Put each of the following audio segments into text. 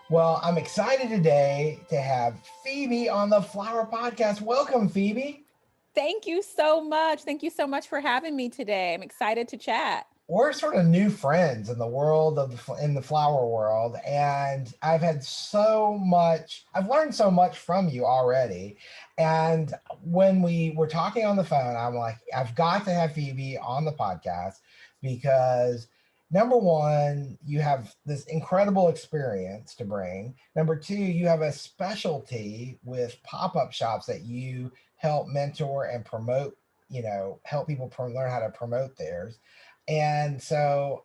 Well, I'm excited today to have Phoebe on the Flower Podcast. Welcome, Phoebe. Thank you so much. Thank you so much for having me today. I'm excited to chat. We're sort of new friends in the world of in the flower world, and I've learned so much from you already. And when we were talking on the phone, I'm like, I've got to have Phoebe on the podcast because number one, you have this incredible experience to bring. Number two, you have a specialty with pop-up shops that you help mentor and promote, help people learn how to promote theirs. And so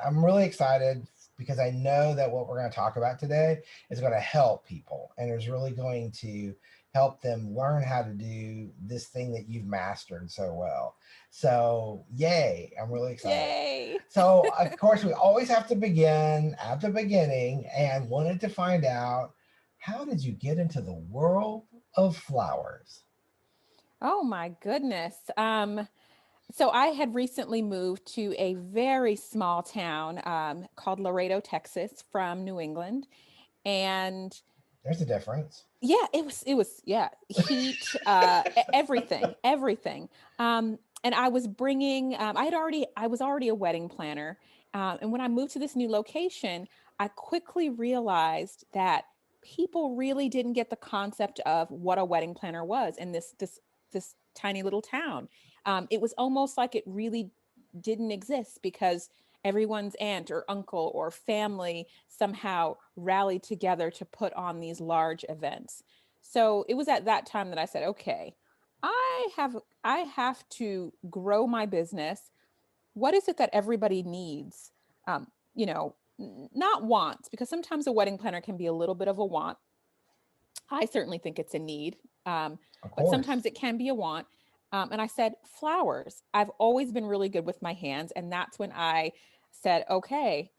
I'm really excited because I know that what we're going to talk about today is going to help people and is really going to help them learn how to do this thing that you've mastered so well. So, yay, I'm really excited. Yay. So, of course, we always have to begin at the beginning and wanted to find out, how did you get into the world of flowers? Oh my goodness. So I had recently moved to a very small town called Laredo, Texas, from New England. And There's a difference. yeah, yeah, heat, everything. And I was bringing, I was already a wedding planner. And when I moved to this new location, I quickly realized that people really didn't get the concept of what a wedding planner was in this tiny little town. It was almost like it really didn't exist because everyone's aunt or uncle or family somehow rallied together to put on these large events. So it was at that time that I said, okay, I have I have to grow my business. What is it that everybody needs? Um, not wants, because sometimes a wedding planner can be a little bit of a want. I certainly think it's a need, Of but course. sometimes it can be a want. And I said, flowers. I've always been really good with my hands. And that's when I said, okay,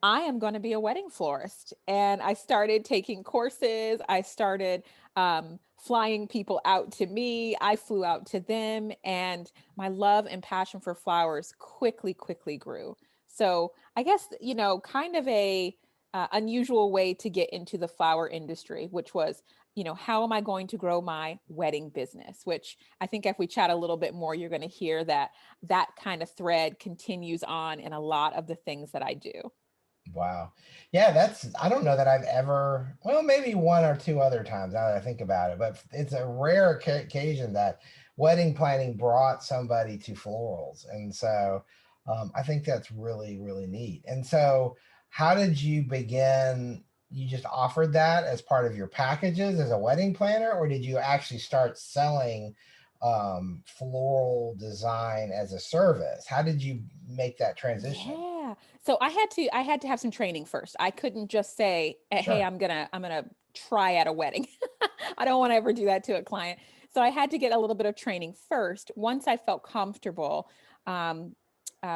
I am going to be a wedding florist. And I started taking courses. I started flying people out to me. I flew out to them. And my love and passion for flowers quickly grew. So I guess, kind of a unusual way to get into the flower industry, which was, how am I going to grow my wedding business? Which I think if we chat a little bit more, you're going to hear that kind of thread continues on in a lot of the things that I do. Wow. Yeah, I don't know that I've ever, well, maybe one or two other times now that I think about it, but it's a rare occasion that wedding planning brought somebody to florals. And so I think that's really, really neat. And so, how did you begin? You just offered that as part of your packages as a wedding planner, or did you actually start selling floral design as a service? How did you make that transition? Yeah. So I had to have some training first. I couldn't just say, "Hey, Sure. I'm going to try at a wedding." I don't want to ever do that to a client. So I had to get a little bit of training first. Once I felt comfortable um,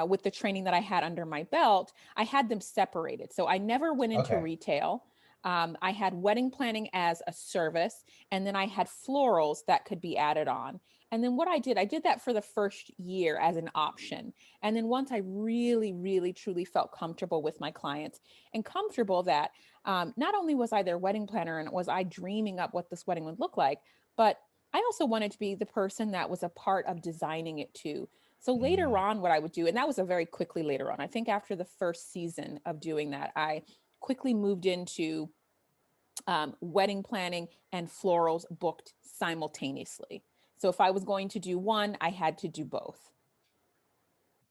with the training that I had under my belt, I had them separated. So I never went into Okay. retail. I had wedding planning as a service, and then I had florals that could be added on. And then what I did that for the first year as an option. And then once I really, truly felt comfortable with my clients and comfortable that not only was I their wedding planner and was I dreaming up what this wedding would look like, but I also wanted to be the person that was a part of designing it too. So later Mm. on, what I would do, and that was a very quickly later on, I think after the first season of doing that, I quickly moved into wedding planning and florals booked simultaneously. So if I was going to do one, I had to do both.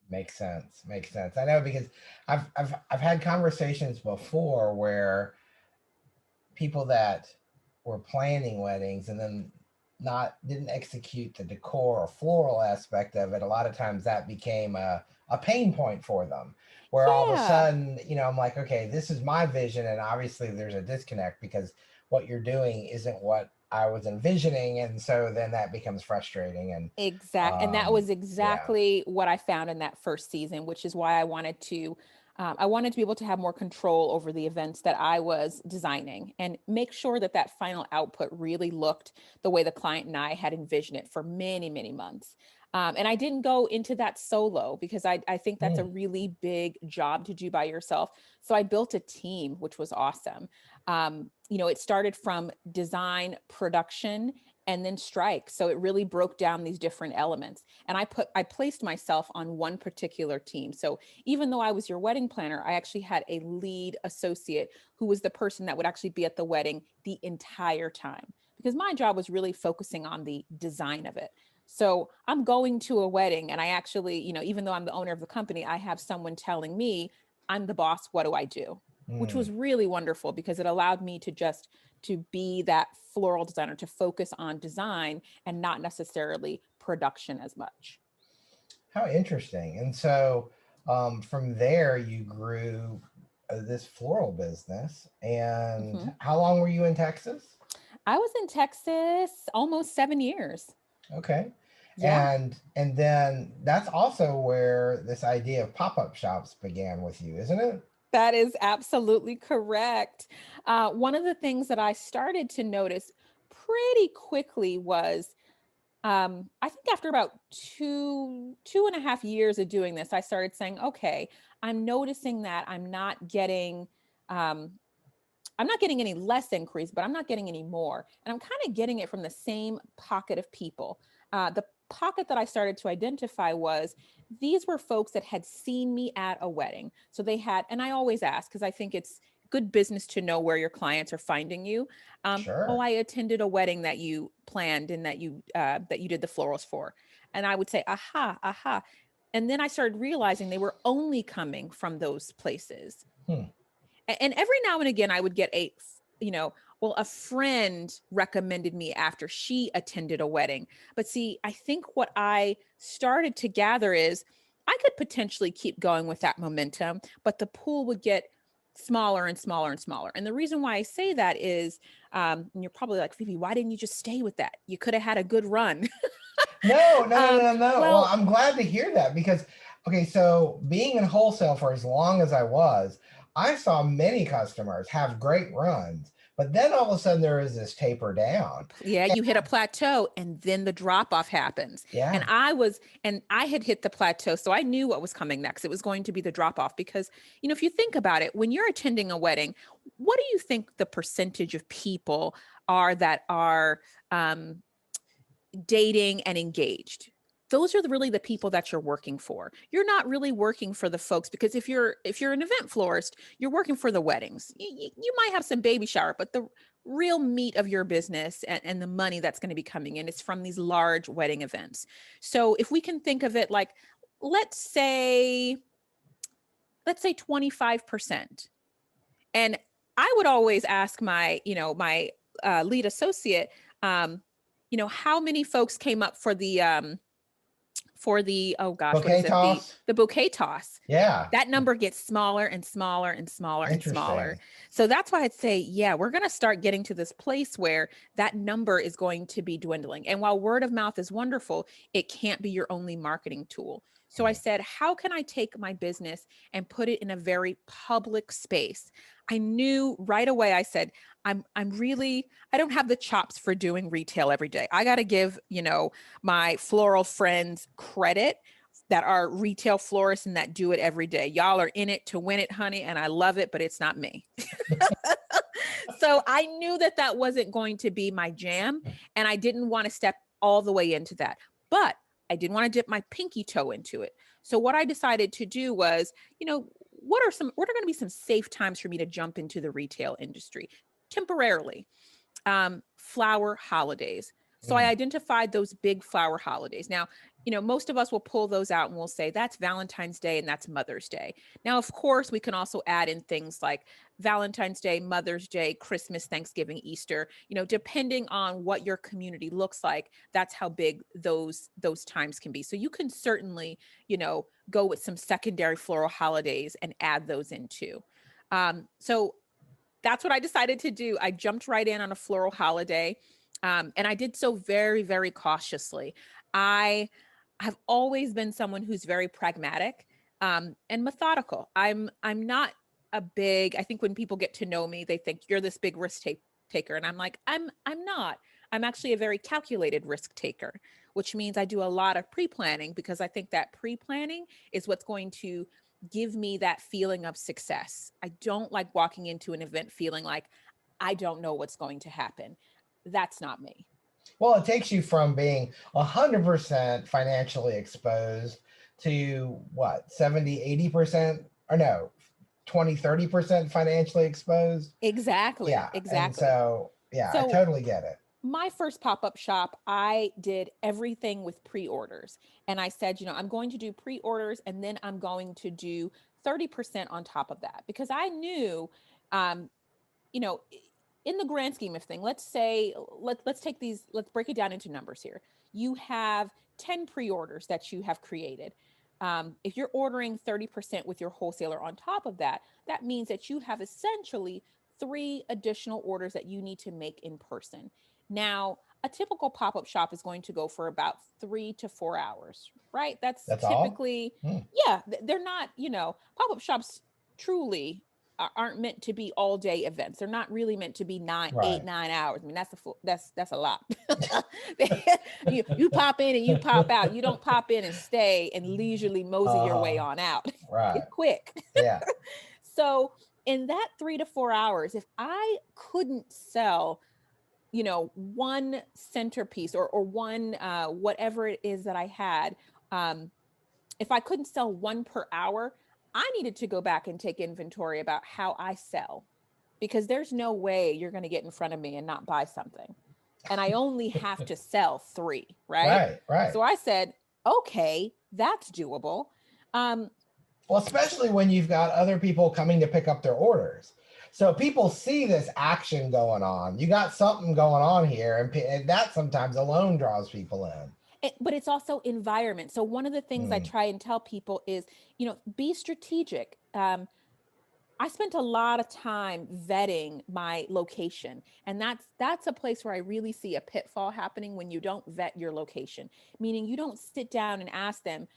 Makes sense. Makes sense. I know because I've had conversations before where people that were planning weddings and then not didn't execute the decor or floral aspect of it, a lot of times that became a pain point for them, where all of a Yeah. sudden, I'm like, okay, this is my vision, and obviously there's a disconnect because what you're doing isn't what I was envisioning, and so then that becomes frustrating. And And that was yeah. exactly what I found in that first season, which is why I wanted to be able to have more control over the events that I was designing and make sure that that final output really looked the way the client and I had envisioned it for many months. And I didn't go into that solo because I think that's a Mm. really big job to do by yourself. So I built a team, which was awesome. It started from design, production, and then strike. So it really broke down these different elements. And I placed myself on one particular team. So even though I was your wedding planner, I actually had a lead associate who was the person that would actually be at the wedding the entire time, because my job was really focusing on the design of it. So I'm going to a wedding and I actually, even though I'm the owner of the company, I have someone telling me, I'm the boss, what do I do? Which Mm. was really wonderful because it allowed me to be that floral designer, to focus on design and not necessarily production as much. How interesting. And so from there, you grew this floral business. And Mhm. how long were you in Texas? I was in Texas almost 7 years. Okay. Yeah. And then that's also where this idea of pop-up shops began with you, isn't it? That is absolutely correct. One of the things that I started to notice pretty quickly was, I think after about 2.5 years of doing this, I started saying, okay, I'm noticing that um, I'm not getting any less increase, but I'm not getting any more. And I'm kind of getting it from the same pocket of people. The pocket that I started to identify was, these were folks that had seen me at a wedding. So they had, and I always ask, because I think it's good business to know where your clients are finding you. Oh, Sure. I attended a wedding that you planned and that you did the florals for. And I would say, aha, aha. And then I started realizing they were only coming from those places. Hmm. And every now and again I would get well, a friend recommended me after she attended a wedding. But see, I think what I started to gather is I could potentially keep going with that momentum, but the pool would get smaller and smaller and smaller. And the reason why I say that is, and you're probably like, Phoebe, why didn't you just stay with that? You could have had a good run. No, no, no, um, no, no. Well, well, I'm glad to hear that because, okay, so being in wholesale for as long as I was, I saw many customers have great runs, but then all of a sudden there is this taper down. yeah, And you hit a plateau and then the drop off happens. yeah, And I had hit the plateau. So I knew what was coming next. It was going to be the drop off because, if you think about it, when you're attending a wedding, what do you think the percentage of people are that are um, dating and engaged? Those are really the people that you're working for. You're not really working for the folks, because if you're an event florist, you're working for the weddings. You might have some baby shower, but the real meat of your business and the money that's going to be coming in is from these large wedding events. So if we can think of it like, let's say let's say 25%. And I would always ask my lead associate, um, how many folks came up for the oh gosh, what bouquet is it, the toss. the bouquet toss. Yeah, That number gets smaller and smaller and smaller and smaller. interesting. So that's why I'd say, yeah, we're going to start getting to this place where that number is going to be dwindling. And while word of mouth is wonderful, it can't be your only marketing tool. So I said, how can I take my business and put it in a very public space? I knew right away, I said, I don't have the chops for doing retail every day. I got to give, my floral friends credit that are retail florists and that do it every day. Y'all are in it to win it, honey, and I love it, but it's not me. So I knew that that wasn't going to be my jam, and I didn't want to step all the way into that. But I didn't want to dip my pinky toe into it. So what I decided to do was, what are going to be some safe times for me to jump into the retail industry temporarily? Flower holidays. So I Mm. identified those big flower holidays. Now, most of us will pull those out and we'll say that's Valentine's Day and that's Mother's Day. Now, of course, we can also add in things like Valentine's Day, Mother's Day, Christmas, Thanksgiving, Easter, depending on what your community looks like, that's how big those times can be. So you can certainly, go with some secondary floral holidays and add those in too. So that's what I decided to do. I jumped right in on a floral holiday. And I did so very, very cautiously. I have always been someone who's very pragmatic and methodical. I'm not a big. I think when people get to know me, they think you're this big risk taker, and I'm like, I'm not. I'm actually a very calculated risk taker, which means I do a lot of pre-planning because I think that pre-planning is what's going to give me that feeling of success. I don't like walking into an event feeling like I don't know what's going to happen. That's not me. Well, it takes you from being 100% financially exposed to what, 70, 80%, or no, 20, 30% financially exposed. Exactly. Yeah. And Exactly. so, yeah, I So totally get it. my first pop-up shop, I did everything with pre-orders. And I said, I'm going to do pre-orders and then I'm going to do 30% on top of that because I knew, um, you know, in the grand scheme of things, let's say, let's take these, let's break it down into numbers here. You have 10 pre-orders that you have created. If you're ordering 30% with your wholesaler on top of that, that means that you have essentially 3 additional orders that you need to make in person. Now, a typical pop-up shop is going to go for about 3 to 4 hours, right? That's That's all. typically, Hmm. yeah, they're not, pop-up shops truly aren't meant to be all day events. They're not really meant to be nine, eight, Right. 9 hours. I mean, that's a lot. You pop in and you pop out. You don't pop in and stay and leisurely mosey your way Uh-huh. on out. Right. It's quick. Yeah. So in that 3 to 4 hours, if I couldn't sell, one centerpiece or one whatever it is that I had, um, if I couldn't sell one per hour, I needed to go back and take inventory about how I sell because there's no way you're going to get in front of me and not buy something. And I only have to sell 3, right? Right. Right. So I said, okay, that's doable. Um, Well, especially when you've got other people coming to pick up their orders. So people see this action going on. You got something going on here, and that sometimes alone draws people in. but it's also environment. So one of the things I Mm, try and tell people is, be strategic. I spent a lot of time vetting my location, and that's a place where I really see a pitfall happening when you don't vet your location. Meaning you don't sit down and ask them,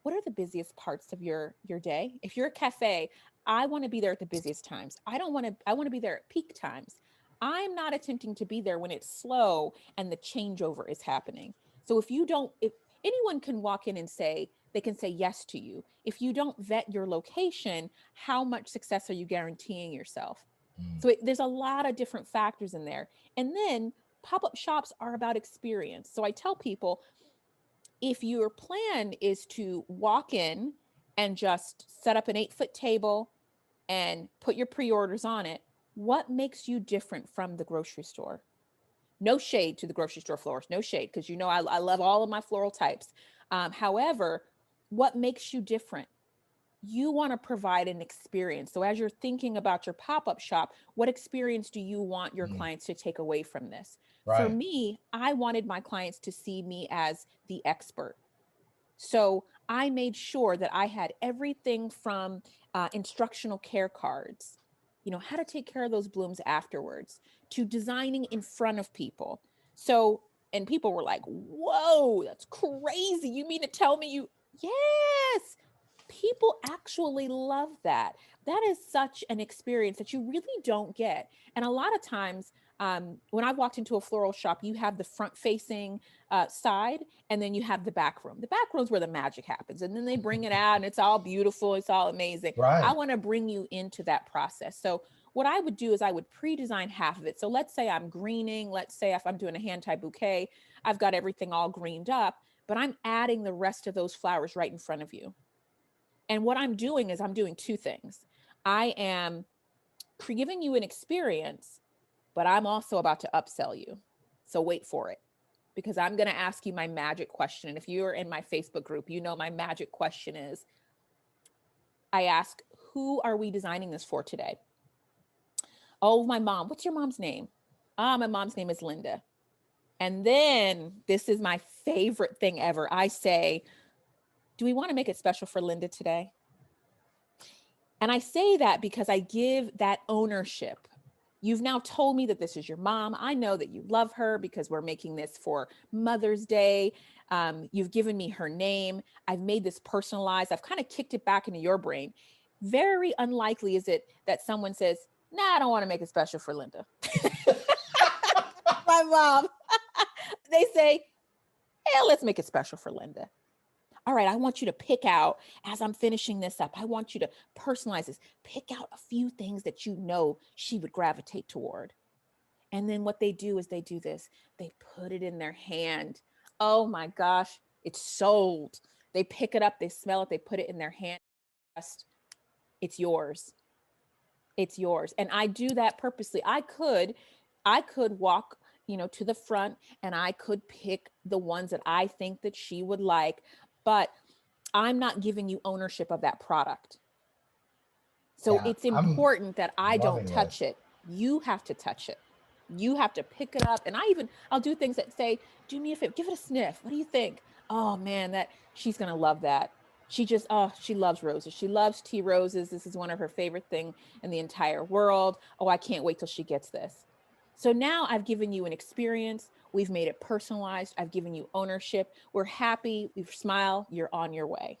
what are the busiest parts of your day? If you're a cafe, I want to be there at the busiest times. I want to be there at peak times. I'm not attempting to be there when it's slow and the changeover is happening. So if anyone can walk in and say, they can say yes to you. If you don't vet your location, how much success are you guaranteeing yourself? mm, So there's a lot of different factors in there. And then pop-up shops are about experience. So I tell people, if your plan is to walk in and just set up an 8-foot table and put your pre-orders on it, what makes you different from the grocery store? No shade to the grocery store florist, no shade, because I love all of my floral types. However, what makes you different? You want to provide an experience. So as you're thinking about your pop-up shop, what experience do you want your mm. clients to take away from this? For Right. me, I wanted my clients to see me as the expert. So I made sure that I had everything from instructional care cards, how to take care of those blooms afterwards, to designing in front of people. So, and people were like, whoa, that's crazy. You mean to tell me yes, people actually love that. That is such an experience that you really don't get. And a lot of times, when I walked into a floral shop, you have the front facing side, and then you have the back room. The back room is where the magic happens. And then they bring it out and it's all beautiful. It's all amazing. I Right. want to bring you into that process. So what I would do is I would pre-design half of it. So let's say I'm greening. Let's say if I'm doing a hand-tied bouquet, I've got everything all greened up, but I'm adding the rest of those flowers right in front of you. And what I'm doing is I'm doing 2 things. I am giving you an experience, but I'm also about to upsell you. So wait for it, because I'm going to ask you my magic question. And if you're in my Facebook group, my magic question is, I ask, who are we designing this for today? Oh, my mom. What's your mom's name? My mom's name is Linda. And then this is my favorite thing ever. I say, do we want to make it special for Linda today? And I say that because I give that ownership. You've now told me that this is your mom. I know that you love her because we're making this for Mother's Day. You've given me her name. I've made this personalized. I've kind of kicked it back into your brain. Very unlikely is it that someone says, nah, I don't want to make it special for Linda. My mom. They say, hey, let's make it special for Linda. All right, I want you to pick out, as I'm finishing this up, I want you to personalize this. Pick out a few things that you know she would gravitate toward. And then what they do is they do this. They put it in their hand. Oh my gosh, it's sold. They pick it up, they smell it, they put it in their hand. It's yours. It's yours. And I do that purposely. I could walk, to the front, and I could pick the ones that I think that she would like, but I'm not giving you ownership of that product. So Yeah, it's I'm important that I don't loving touch this. it. You have to touch it. You have to pick it up. And I'll do things that say, do me a favor, give it a sniff. What do you think? Oh man, that she's going to love that. She loves roses. She loves tea roses. This is one of her favorite thing in the entire world. Oh, I can't wait till she gets this. So now I've given you an experience. We've made it personalized. I've given you ownership. We're happy. We smile. You're on your way.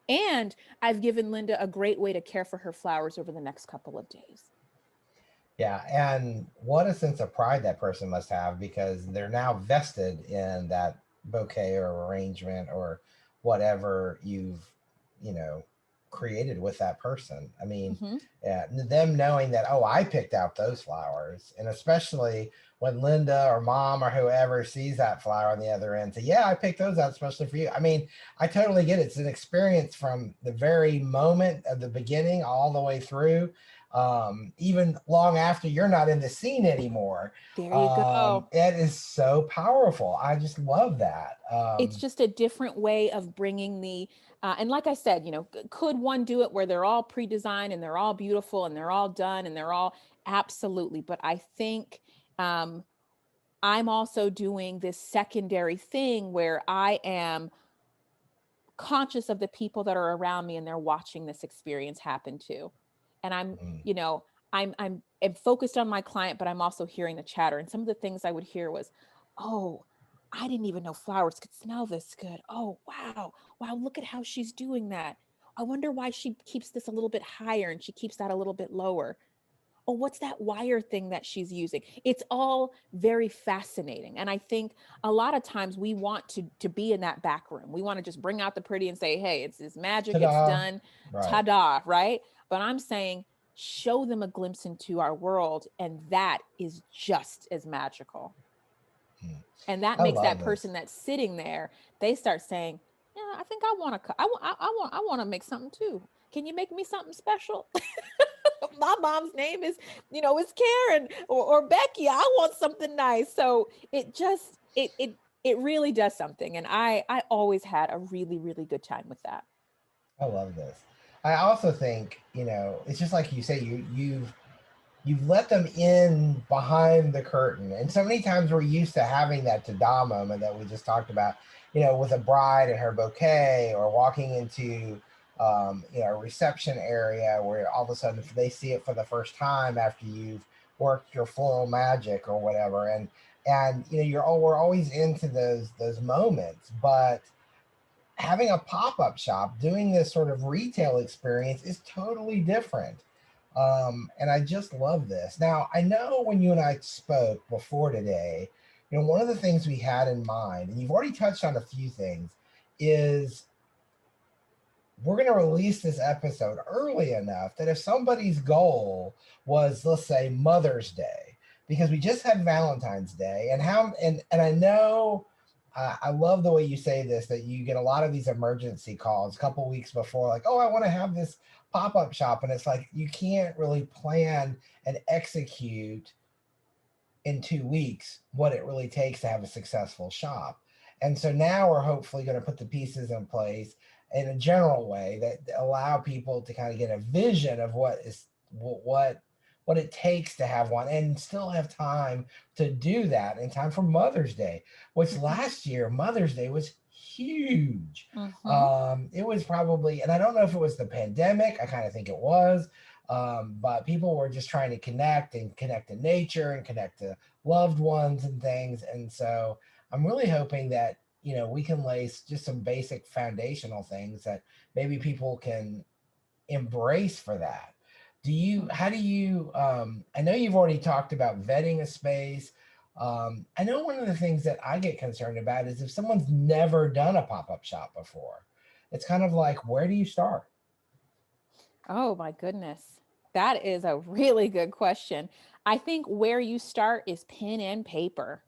And I've given Linda a great way to care for her flowers over the next couple of days. Yeah, and what a sense of pride that person must have because they're now vested in that bouquet or arrangement or whatever you've, you know, created with that person. I mean, Mm-hmm. yeah, them knowing that, oh, I picked out those flowers, and especially when Linda or mom or whoever sees that flower on the other end, say, yeah, I picked those out especially for you. I mean, I totally get it. It's an experience from the very moment of the beginning all the way through, even long after you're not in the scene anymore. There you go. It is so powerful. I just love that. It's just a different way of bringing and like I said, could one do it where they're all pre-designed and they're all beautiful and they're all done and they're all absolutely. But I think um, I'm also doing this secondary thing where I am conscious of the people that are around me and they're watching this experience happen too. And Mm, you know, I'm focused on my client, but I'm also hearing the chatter. And some of the things I would hear was, oh, I didn't even know flowers could smell this good. Oh, wow. Wow, look at how she's doing that. I wonder why she keeps this a little bit higher and she keeps that a little bit lower. Oh, what's that wire thing that she's using? It's all very fascinating. And I think a lot of times we want to be in that back room. We want to just bring out the pretty and say, hey, it's magic, it's ta-da. done, Right. ta-da, right? But I'm saying show them a glimpse into our world, and that is just as magical. Mm. And that I makes love that this. person that's sitting there, they start saying, yeah, I think I want to, I want to make something too. Can you make me something special? My mom's name is Karen or Becky. I want something nice. So it just it really does something. And I always had a really, really good time with that. I love this. I also think, it's just like you say, you've let them in behind the curtain. And so many times we're used to having that ta-da moment that we just talked about, with a bride and her bouquet or walking into, a reception area where all of a sudden they see it for the first time after you've worked your floral magic or whatever. And we're always into those moments, but having a pop-up shop doing this sort of retail experience is totally different. And I just love this. Now, I know when you and I spoke before today, one of the things we had in mind, and you've already touched on a few things, is we're going to release this episode early enough that if somebody's goal was, let's say, Mother's Day, because we just had Valentine's Day, and I know, I love the way you say this, that you get a lot of these emergency calls a couple weeks before, like, oh, I want to have this pop-up shop, and it's like you can't really plan and execute in 2 weeks what it really takes to have a successful shop. And so now we're hopefully going to put the pieces in place in a general way that allow people to kind of get a vision of what it takes to have one and still have time to do that in time for Mother's Day, which Mm-hmm. last year Mother's Day was huge. Mm-hmm. It was probably, and I don't know if it was the pandemic, I kind of think it was, but people were just trying to connect to nature and connect to loved ones and things. And so I'm really hoping that, we can lay just some basic foundational things that maybe people can embrace for that. How do you, I know you've already talked about vetting a space, I know one of the things that I get concerned about is if someone's never done a pop-up shop before, it's kind of like, where do you start? Oh my goodness. That is a really good question. I think where you start is pen and paper.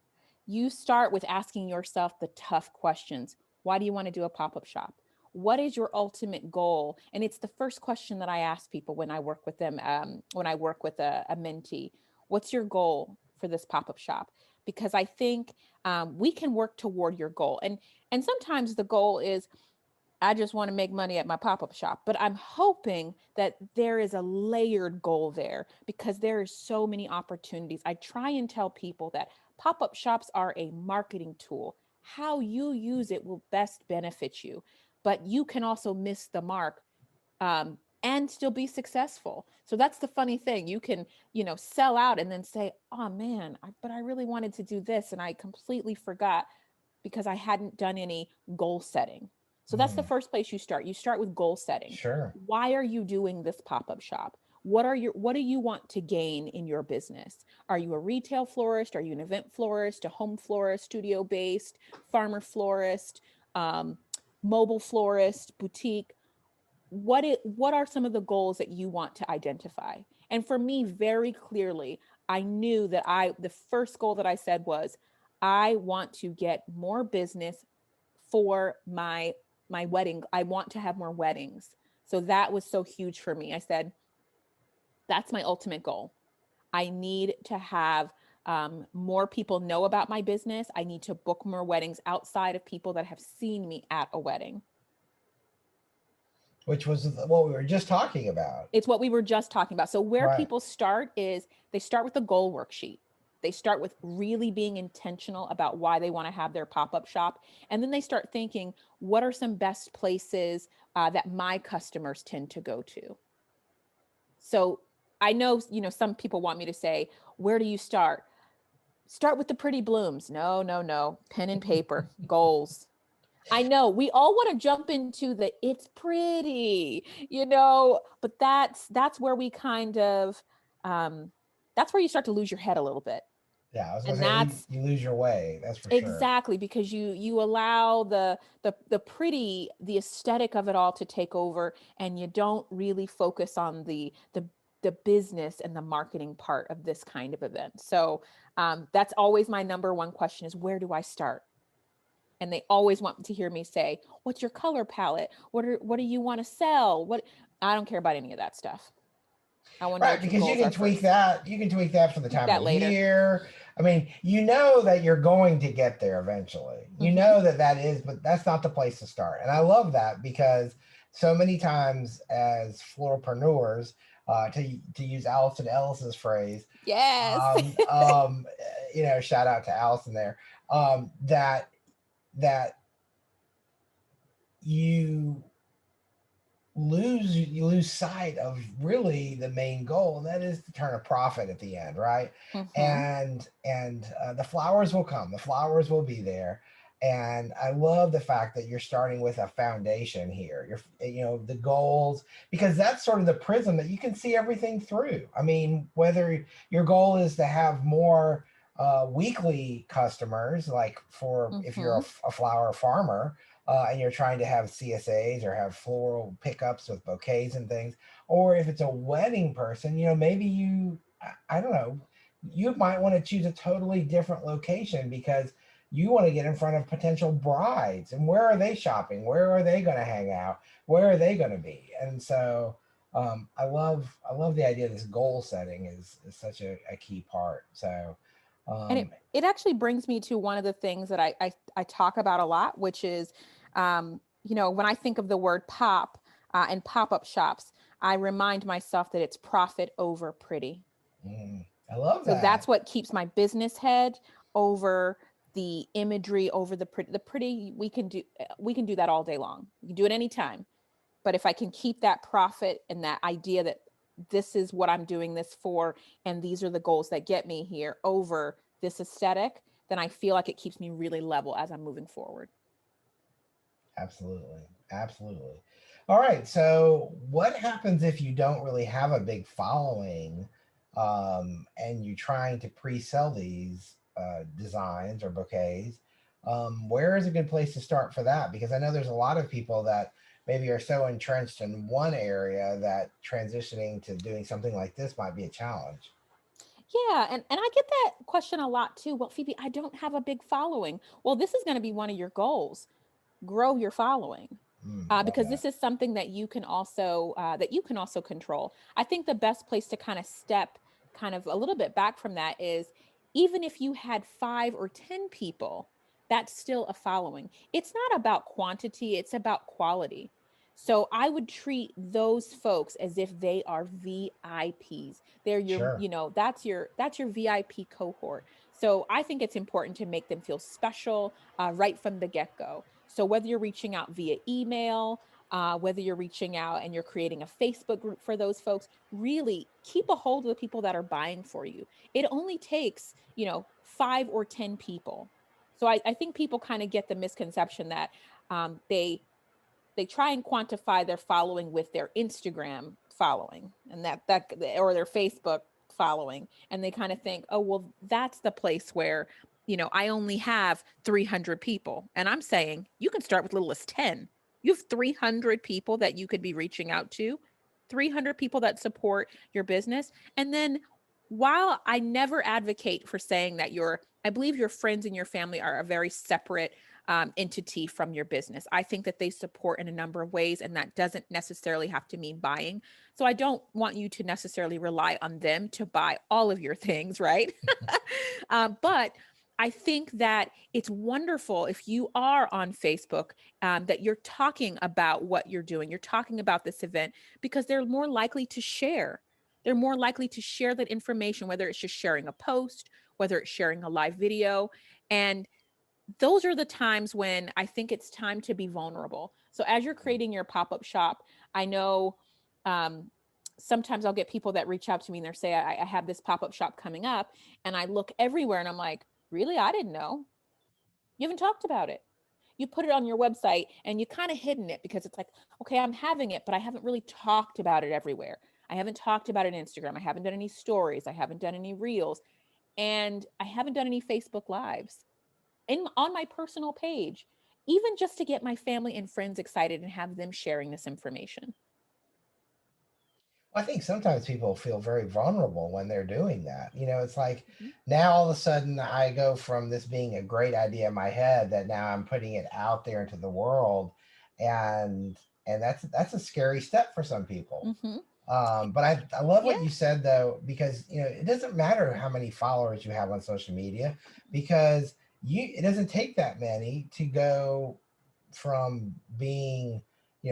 You start with asking yourself the tough questions. Why do you want to do a pop up shop? What is your ultimate goal? And it's the first question that I ask people when I work with them, when I work with a mentee. What's your goal for this pop up shop? Because I think we can work toward your goal. And sometimes the goal is, I just want to make money at my pop up shop. But I'm hoping that there is a layered goal there because there are so many opportunities. I try and tell people that pop up shops are a marketing tool. How you use it will best benefit you, but you can also miss the mark and still be successful. So that's the funny thing. You can, sell out and then say, oh man, but I really wanted to do this and I completely forgot because I hadn't done any goal setting. So that's the Mm, first place you start. You start with goal setting. sure. Why are you doing this pop-up shop? What do you want to gain in your business? Are you a retail florist? Are you an event florist, a home florist, studio based, farmer florist, um, mobile florist, boutique? What are some of the goals that you want to identify? And for me, very clearly, I knew that the first goal that I said was I want to get more business for my wedding. I want to have more weddings. So that was so huge for me. I said that's my ultimate goal. I need to have more people know about my business. I need to book more weddings outside of people that have seen me at a wedding. Which was what we were just talking about. It's what we were just talking about. So where Right. people start is they start with the goal worksheet. They start with really being intentional about why they want to have their pop-up shop. And then they start thinking, what are some best places that my customers tend to go to? So I know, some people want me to say, where do you start? Start with the pretty blooms. No, no, no. Pen and paper, goals. I know we all want to jump into the it's pretty, but that's where we kind of that's where you start to lose your head a little bit. Yeah, I was gonna And say that's you lose your way. That's for sure. exactly because you allow the pretty, the aesthetic of it all to take over, and you don't really focus on the business and the marketing part of this kind of event. So that's always my number one question is where do I start? And they always want to hear me say, what's your color palette? What do you want to sell? What I don't care about any of that stuff. I want to know Right, what your because you goals can are tweak first. that. You can tweak that for the Tweak time of that the later. year. I mean, you know that you're going to get there eventually. You Mm-hmm. know that that is, but that's not the place to start. And I love that because so many times as florpreneurs, to use Allison Ellis's phrase, Yes. um, um, shout out to Allison there. That you you lose sight of really the main goal, and that is to turn a profit at the end, right? Mm-hmm. And the flowers will come, the flowers will be there. And I love the fact that you're starting with a foundation here. The goals, because that's sort of the prism that you can see everything through. I mean, whether your goal is to have more weekly customers, like for if you're Mm-hmm. a flower farmer, and you're trying to have CSAs or have floral pickups with bouquets and things, or if it's a wedding person, maybe I don't know, you might want to choose a totally different location because you want to get in front of potential brides. And where are they shopping? Where are they going to hang out? Where are they going to be? And so I love the idea of this goal setting is such a key part. So And um, it actually brings me to one of the things that I talk about a lot, which is, when I think of the word pop and pop-up shops, I remind myself that it's profit over pretty. I love So that. that's what keeps my business head over the imagery, over the pretty. The pretty we can do that all day long. You can do it anytime. But if I can keep that profit and that idea that this is what I'm doing this for, and these are the goals that get me here over this aesthetic, then I feel like it keeps me really level as I'm moving forward. Absolutely. Absolutely. All right. So, what happens if you don't really have a big following and you're trying to pre sell these? designs or bouquets. Where is a good place to start for that? Because I know there's a lot of people that maybe are so entrenched in one area that transitioning to doing something like this might be a challenge. Yeah, and I get that question a lot too. Well, Phoebe, I don't have a big following. Well, this is going to be one of your goals. Grow your following. Love Because that. this is something that you can also control. I think the best place to kind of step kind of a little bit back from that is, even if you had 5 or 10 people, that's still a following. It's not about quantity, it's about quality. So I would treat those folks as if they are VIPs. They're your, Sure. that's your VIP cohort. So I think it's important to make them feel special right from the get go. So whether you're reaching out via email, whether you're reaching out and you're creating a Facebook group for those folks, really keep a hold of the people that are buying for you. It only takes, 5 or 10 people. So I think people kind of get the misconception that they try and quantify their following with their Instagram following and that or their Facebook following, and they kind of think, oh well, that's the place where I only have 300 people. And I'm saying you can start with little as 10. You have 300 people that you could be reaching out to, 300 people that support your business. And then, while I never advocate for saying that I believe your friends and your family are a very separate entity from your business. I think that they support in a number of ways, and that doesn't necessarily have to mean buying. So I don't want you to necessarily rely on them to buy all of your things, right? But I think that it's wonderful if you are on Facebook, that you're talking about what you're doing. You're talking about this event because they're more likely to share. They're more likely to share that information, whether it's just sharing a post, whether it's sharing a live video. And those are the times when I think it's time to be vulnerable. So as you're creating your pop-up shop, I know um, sometimes I'll get people that reach out to me and they say, I have this pop-up shop coming up, and I look everywhere and I'm like, really? I didn't know. You haven't talked about it. You put it on your website and you kind of hidden it because it's like, okay, I'm having it, but I haven't really talked about it everywhere. I haven't talked about it on Instagram. I haven't done any stories. I haven't done any reels, and I haven't done any Facebook lives on my personal page, even just to get my family and friends excited and have them sharing this information. I think sometimes people feel very vulnerable when they're doing that. It's like Mhm. now all of a sudden I go from this being a great idea in my head that now I'm putting it out there into the world, and that's a scary step for some people. Mhm. But I love Yeah. what you said though, because it doesn't matter how many followers you have on social media, because it doesn't take that many to go from being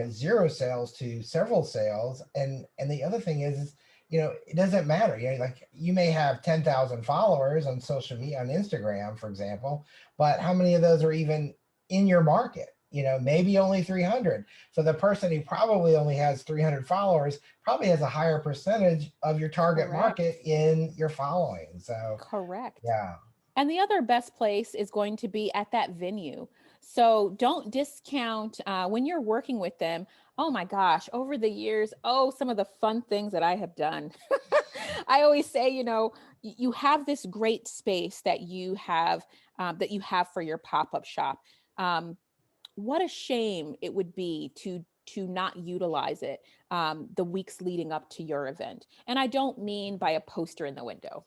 zero sales to several sales. And the other thing is it doesn't matter. Like you may have 10,000 followers on social media, on Instagram for example, but how many of those are even in your market? Maybe only 300. So the person who probably only has 300 followers probably has a higher percentage of your target Correct. market in your following. So Correct. yeah. And the other best place is going to be at that venue. So don't discount when you're working with them. Oh my gosh, over the years, oh, some of the fun things that I have done. I always say, you have this great space that you have for your pop-up shop. Um, what a shame it would be to not utilize it the weeks leading up to your event. And I don't mean by a poster in the window.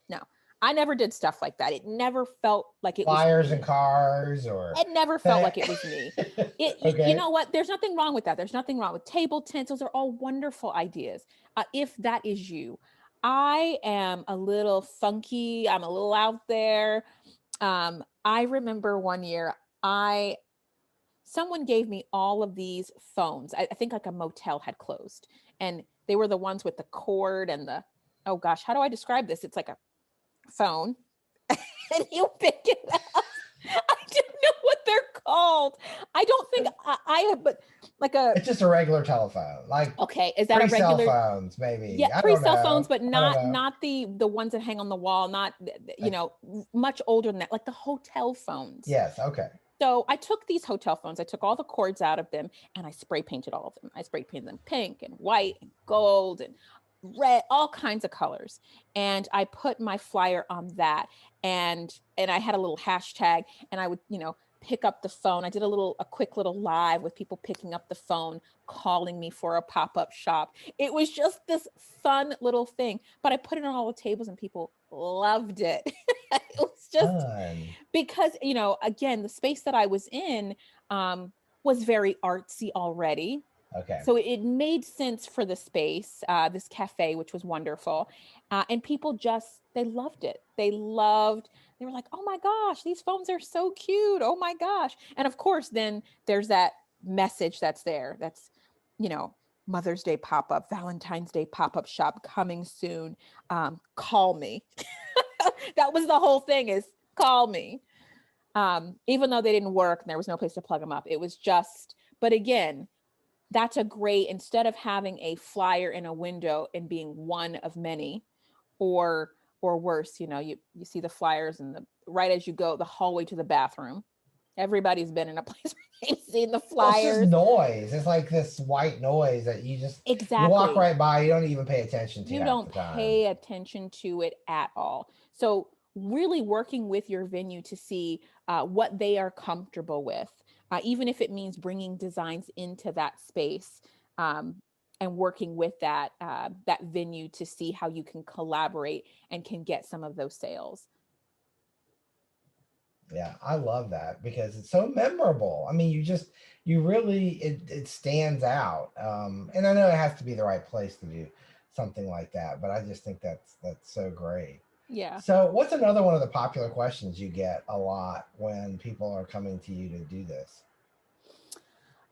No, I never did stuff like that. It never felt like it was Flyers and me. cars or It never felt like it was me. You okay. know what? There's nothing wrong with that. There's nothing wrong with table tents. Those are all wonderful ideas. If that is you, I am a little funky. I'm a little out there. I remember one year, I someone gave me all of these phones. I think like a motel had closed, and they were the ones with the cord and the, oh gosh, how do I describe this? It's like a phone and you pick it up. I don't know what they're called. I don't think I have, but like a, It's just a regular telephone, like okay, is that a pre-cell regular? phones, Yeah, maybe. I pre don't cell phones, know. but I don't not know. not the ones that hang on the wall, not Like, much older than that, like the hotel phones. yes, okay. So I took these hotel phones, I took all the cords out of them, and I spray painted all of them. I spray painted them pink and white and gold, and red, all kinds of colors. And I put my flyer on that, and I had a little hashtag, and I would, pick up the phone. I did a quick little live with people picking up the phone, calling me for a pop-up shop. It was just this fun little thing, but I put it on all the tables and people loved it. It was just Fun. because, again, the space that I was in was very artsy already. Okay. So it made sense for the space, this cafe, which was wonderful. And people just, they loved it. They were like, oh my gosh, these phones are so cute. Oh my gosh. And of course, then there's that message that's there. That's, you know, Mother's Day pop-up, Valentine's Day pop-up shop coming soon. Call me. That was the whole thing, is call me. Even though they didn't work and there was no place to plug them up. It was just, but again, that's a great, instead of having a flyer in a window and being one of many, or worse, you see the flyers in the, right as you go the hallway to the bathroom. Everybody's been in a place where they've seen the Well, it's just flyers. noise. It's like this white noise that you walk Exactly. right by. You don't even pay attention to You half don't the time. pay attention to it at all. So really working with your venue to see what they are comfortable with, even if it means bringing designs into that space, um, and working with that venue to see how you can collaborate and can get some of those sales. Yeah, I love that because it's so memorable. I mean, you really, it stands out. And I know it has to be the right place to do something like that, but I just think that's so great. Yeah. So, what's another one of the popular questions you get a lot when people are coming to you to do this?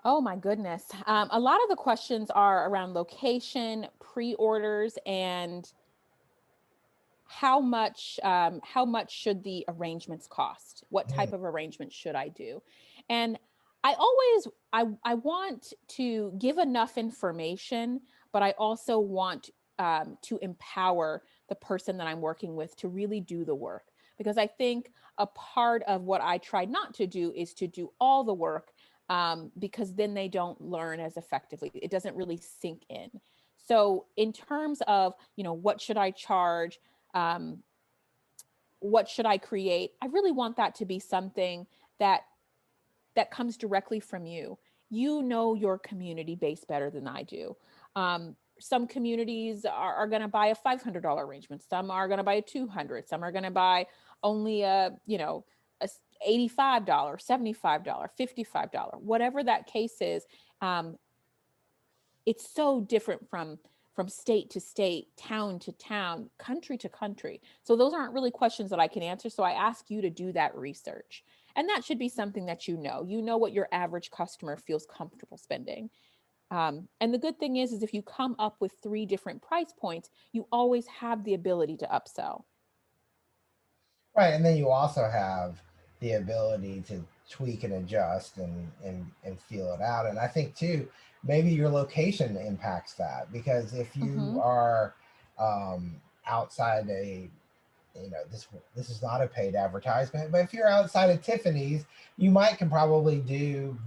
Oh my goodness. A lot of the questions are around location, pre-orders, and how much should the arrangements cost? What Hmm. type of arrangement should I do? And I always I want to give enough information, but I also want to empower the person that I'm working with to really do the work, because I think a part of what I try not to do is to do all the work, because then they don't learn as effectively. It doesn't really sink in. So in terms of, what should I charge, um, what should I create, I really want that to be something that comes directly from you. You know your community base better than I do. Some communities are going to buy a $500 arrangement, some are going to buy a 200, some are going to buy only a $85, $75, $55, whatever that case is. um, it's so different from state to state, town to town, country to country. So those aren't really questions that I can answer. So I ask you to do that research. And that should be something that you know what your average customer feels comfortable spending. And the good thing is if you come up with three different price points, you always have the ability to upsell. Right, and then you also have the ability to tweak and adjust and feel it out. And I think too, maybe your location impacts that because if you Mm-hmm. are outside this is not a paid advertisement, but if you're outside of Tiffany's, you might can probably do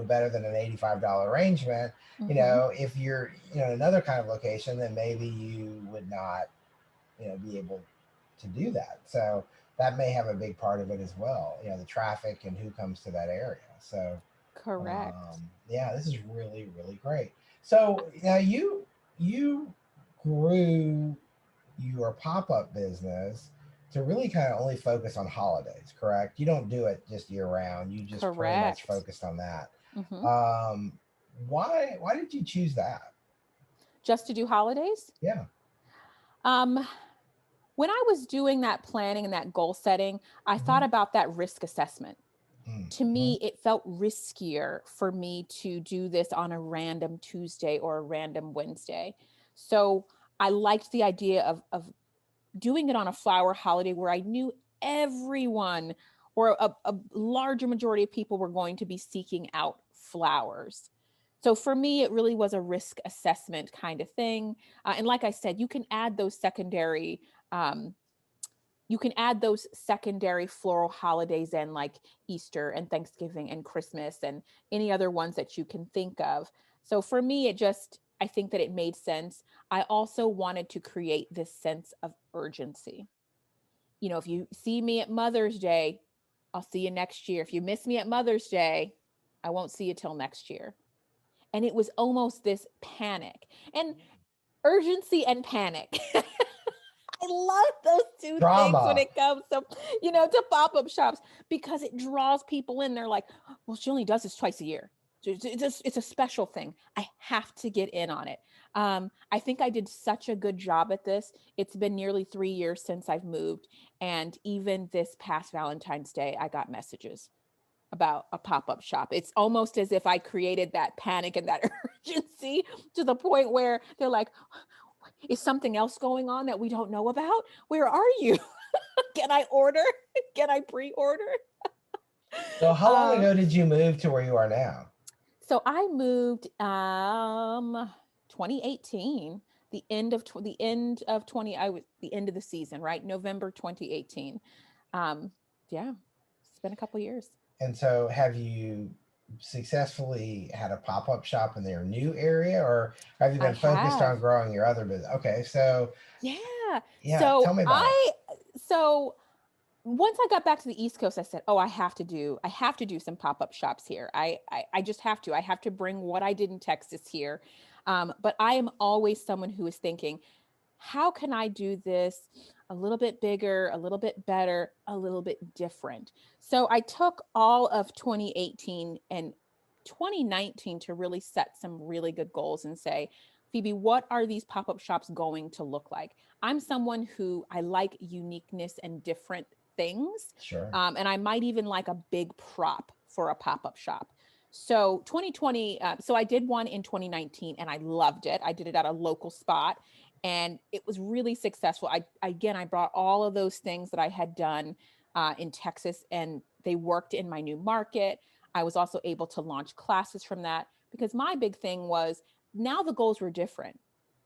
better than an $85 arrangement. Mm-hmm. If you're another kind of location, then maybe you would not be able to do that. So that may have a big part of it as well. The traffic and who comes to that area. So Correct. yeah, this is really really great. So now you grew your pop up business to really kind of only focus on holidays, correct? You don't do it just year round. You just pretty much Correct. focused on that. Mm-hmm. Um, why did you choose that? Just to do holidays. Yeah. um when I was doing that planning and that goal setting, I thought Hmm. about that risk assessment. To Hmm. me, it felt riskier for me to do this on a random Tuesday or a random Wednesday. So I liked the idea of doing it on a flower holiday where I knew everyone, or a larger majority of people, were going to be seeking out flowers. So for me, it really was a risk assessment kind of thing. And like I said, um, you can add those secondary floral holidays in, like Easter and Thanksgiving and Christmas and any other ones that you can think of. So for me, it just I think that it made sense. I also wanted to create this sense of urgency. You know, if you see me at Mother's Day, I'll see you next year. If you miss me at Mother's Day, I won't see you till next year. And it was almost this panic and urgency and panic. I love those two things when Drama. it comes to, you know, to pop-up shops, because it draws people in. They're like, well, she only does this twice a year. So it's a special thing. I have to get in on it. I think I did such a good job at this. It's been nearly 3 years since I've moved. And even this past Valentine's Day, I got messages about a pop-up shop. It's almost as if I created that panic and that urgency to the point where they're like, is something else going on that we don't know about? Where are you? Can I order? Can I pre-order? So how long Um, ago did you move to where you are now? so I moved 2018, the end of 20 I was the end of the season, right? November 2018. Um, yeah, it's been a couple years. And so have you successfully had a pop-up shop in their new area, or have you I been focused have. on growing your other business? Okay, so Yeah. yeah, tell me about it. So once I got back to the East Coast, I said, "Oh, I have to do some pop-up shops here. I just have to. I have to bring what I did in Texas here." But I am always someone who is thinking, how can I do this a little bit bigger, a little bit better, a little bit different? So I took all of 2018 and 2019 to really set some really good goals and say, Phebe, what are these pop-up shops going to look like? I'm someone who I like uniqueness and different things. Sure. And I might even like a big prop for a pop-up shop. So 2020, so I did one in 2019 and I loved it. I did it at a local spot and it was really successful. I brought all of those things that I had done in Texas, and they worked in my new market. I was also able to launch classes from that, because my big thing was, now the goals were different.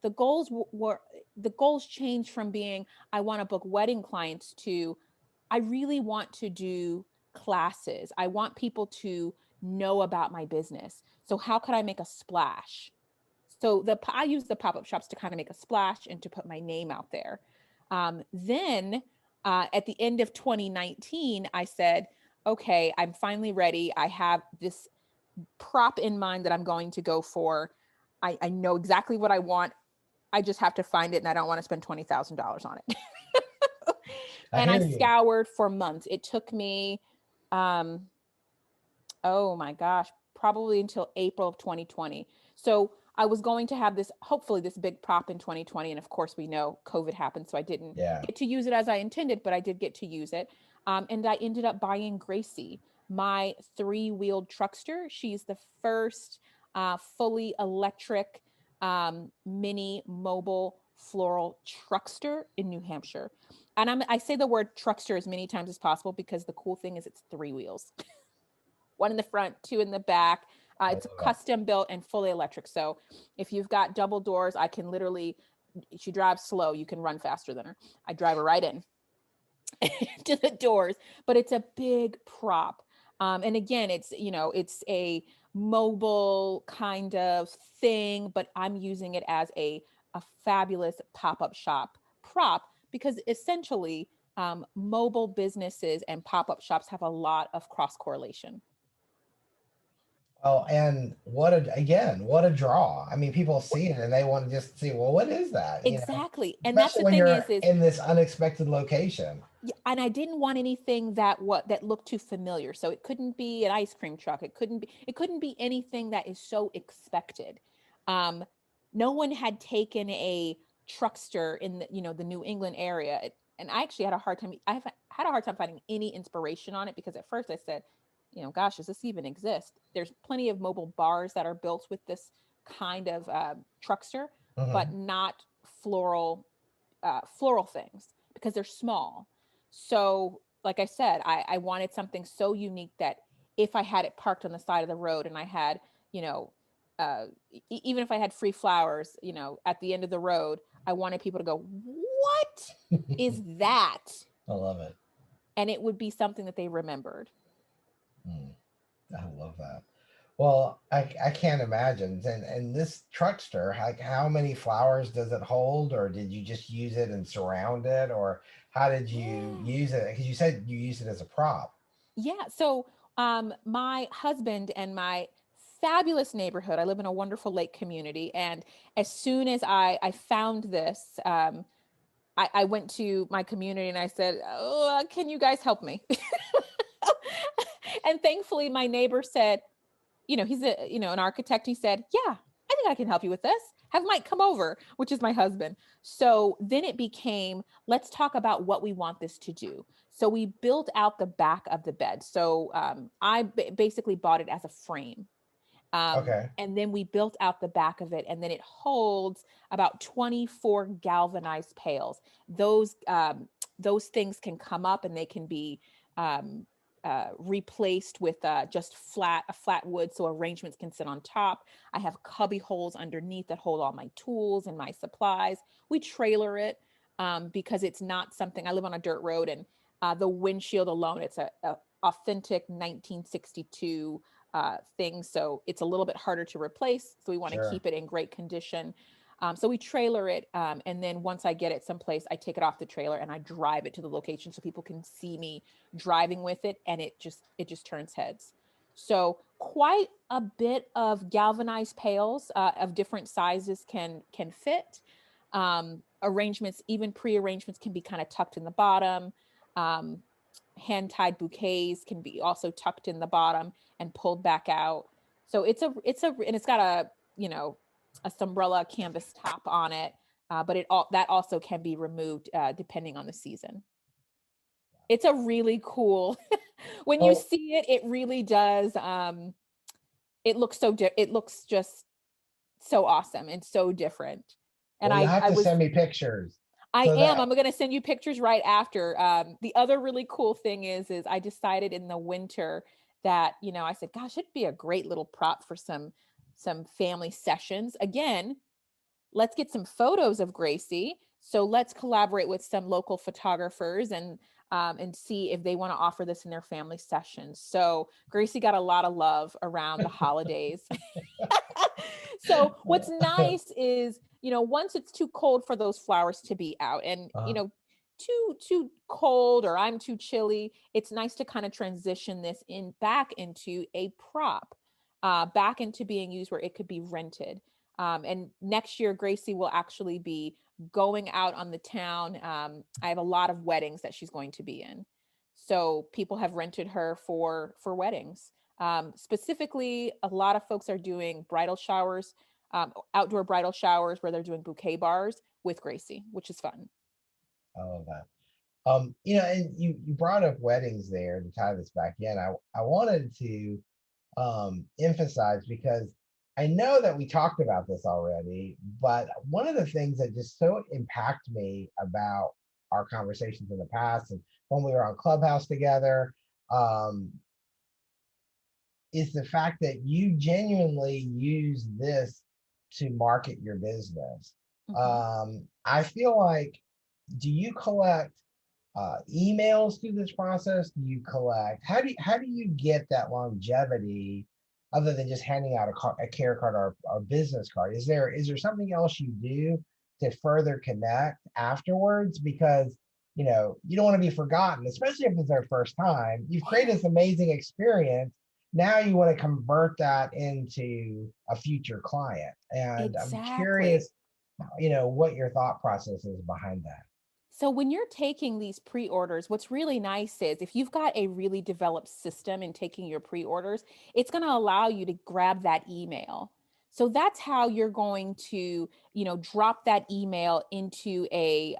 The goals were the goals changed from being, I want to book wedding clients, to I really want to do classes. I want people to know about my business. So how could I make a splash? So I use the pop-up shops to kind of make a splash and to put my name out there. Then at the end of 2019, I said, okay, I'm finally ready. I have this prop in mind that I'm going to go for. I know exactly what I want. I just have to find it, and I don't want to spend $20,000 on it. I And I hear you. scoured for months. It took me, um, oh my gosh, probably until April of 2020. So I was going to have this, hopefully, this big prop in 2020. And of course, we know COVID happened. So I didn't Yeah. get to use it as I intended, but I did get to use it. And I ended up buying Gracie, my three-wheeled truckster. She's the first fully electric mini mobile floral truckster in New Hampshire. And I say the word truckster as many times as possible, because the cool thing is it's three wheels, one in the front, two in the back. I It's love it. custom built and fully electric. So if you've got double doors, I can literally, she drives slow. You can run faster than her. I drive her right in to the doors, but it's a big prop. And again, it's, you know, it's a mobile kind of thing, but I'm using it as a fabulous pop-up shop prop, because essentially mobile businesses and pop-up shops have a lot of cross correlation. Well, and what a draw. I mean, people see it and they want to just see, well, what is that? You know, Exactly. And that's especially the when thing you're is in this unexpected location. yeah, and I didn't want anything that looked too familiar. So it couldn't be an ice cream truck. It couldn't be anything that is so expected. Um, no one had taken a truckster in the, you know, the New England area. And I actually had a hard time. I've had a hard time finding any inspiration on it, because at first I said, you know, gosh, does this even exist? There's plenty of mobile bars that are built with this kind of truckster, but Hmm. not floral things, because they're small. So, like I said, I wanted something so unique that if I had it parked on the side of the road and I had, you know, even if I had free flowers, you know, at the end of the road, I wanted people to go, "What is that?" I love it. And it would be something that they remembered. Mm, I love that. Well, I can't imagine. And this truckster, like how many flowers does it hold, or did you just use it and surround it, or how did you use it? Because you said you used it as a prop. Yeah. So, my husband and my fabulous neighborhood, I live in a wonderful lake community. And as soon as I found this, I went to my community and I said, oh, can you guys help me? And thankfully, my neighbor said, he's an architect. He said, yeah, I think I can help you with this. Have Mike come over, which is my husband. So then it became, let's talk about what we want this to do. So we built out the back of the bed. So I basically bought it as a frame. Okay, And then we built out the back of it, and then it holds about 24 galvanized pails. Those things can come up and they can be um, replaced with just a flat wood, so arrangements can sit on top. I have cubby holes underneath that hold all my tools and my supplies. We trailer it because it's not something. I live on a dirt road, and the windshield alone, it's a authentic 1962 things. So it's a little bit harder to replace. So we want to sure. keep it in great condition. So we trailer it. And then once I get it someplace, I take it off the trailer and I drive it to the location so people can see me driving with it. And it just turns heads. So quite a bit of galvanized pails of different sizes can fit. Arrangements, even pre-arrangements, can be kind of tucked in the bottom. Um, Hand tied bouquets can be also tucked in the bottom and pulled back out. So and it's got a umbrella canvas top on it, but that also can be removed depending on the season. It's a really cool. When you Well, see it, it really does. It looks just so awesome and so different. And well, you'll have I to was send me pictures I so am. that. I'm going to send you pictures right after. The other really cool thing is I decided in the winter that, I said, gosh, it'd be a great little prop for some family sessions. Again, let's get some photos of Gracie. So let's collaborate with some local photographers and see if they want to offer this in their family sessions. So Gracie got a lot of love around the holidays. So what's nice is, once it's too cold for those flowers to be out, and uh, too cold or I'm too chilly, it's nice to kind of transition this in back into a prop, back into being used where it could be rented. And next year, Gracie will actually be going out on the town. I have a lot of weddings that she's going to be in, so people have rented her for weddings. Specifically, a lot of folks are doing bridal showers, outdoor bridal showers where they're doing bouquet bars with Gracie, which is fun. I love that. And you brought up weddings there to tie this back in. I wanted to emphasize because I know that we talked about this already, but one of the things that just so impacted me about our conversations in the past and when we were on Clubhouse together, um, is the fact that you genuinely use this to market your business. Hmm. I feel like, do you collect emails through this process? Do you collect? How do you get that longevity other than just handing out a care card or business card? Is there something else you do to further connect afterwards? Because you don't want to be forgotten, especially if it's their first time. You've created Yeah, this amazing experience. Now you want to convert that into a future client, and I'm exactly. curious, what your thought process is behind that. So when you're taking these pre-orders, what's really nice is if you've got a really developed system in taking your pre-orders, it's going to allow you to grab that email. So that's how you're going to, drop that email into a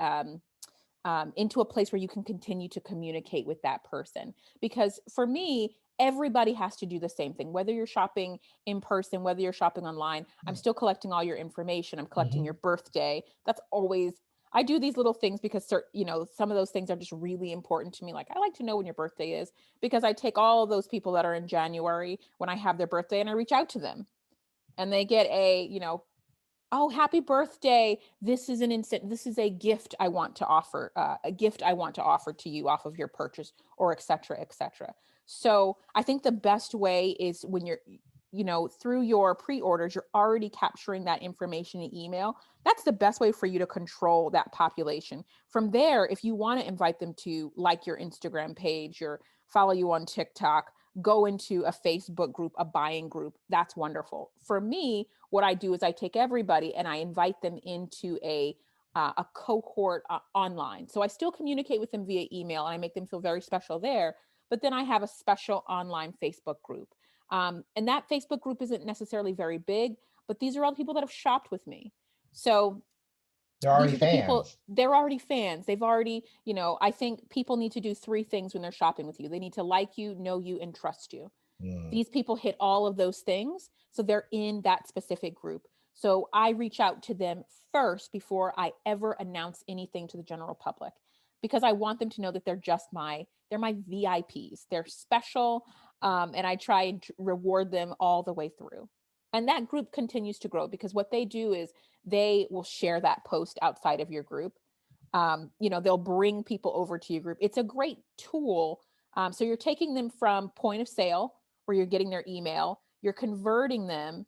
place where you can continue to communicate with that person. Because for me, everybody has to do the same thing, whether you're shopping in person, whether you're shopping online. I'm still collecting all your information. I'm collecting Mhm. your birthday. That's always, I do these little things because some of those things are just really important to me. Like, I like to know when your birthday is, because I take all of those people that are in January when I have their birthday and I reach out to them, and they get oh, happy birthday. This is an instant. This is a gift I want to offer, a gift I want to offer to you off of your purchase, or et cetera, et cetera. So I think the best way is when through your pre-orders, you're already capturing that information in email. That's the best way for you to control that population. From there, if you want to invite them to like your Instagram page or follow you on TikTok, go into a Facebook group, a buying group, that's wonderful. For me, what I do is I take everybody and I invite them into a cohort online. So I still communicate with them via email and I make them feel very special there. But then I have a special online Facebook group. And that Facebook group isn't necessarily very big, but these are all the people that have shopped with me. So They're these already are the people, fans. they're already fans. They've already, I think people need to do three things when they're shopping with you. They need to like you, know you, and trust you. Mm. These people hit all of those things. So they're in that specific group. So I reach out to them first before I ever announce anything to the general public because I want them to know that they're my VIPs. They're special. And I try and reward them all the way through. And that group continues to grow because what they do is they will share that post outside of your group. They'll bring people over to your group. It's a great tool. So you're taking them from point of sale where you're getting their email, you're converting them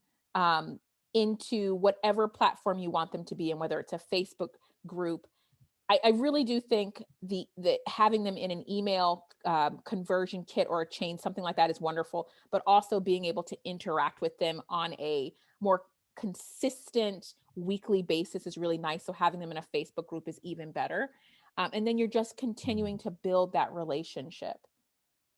into whatever platform you want them to be in, whether it's a Facebook group. I really do think the having them in an email conversion kit or a chain, something like that, is wonderful. But also being able to interact with them on a more consistent weekly basis is really nice. So having them in a Facebook group is even better. And then you're just continuing to build that relationship.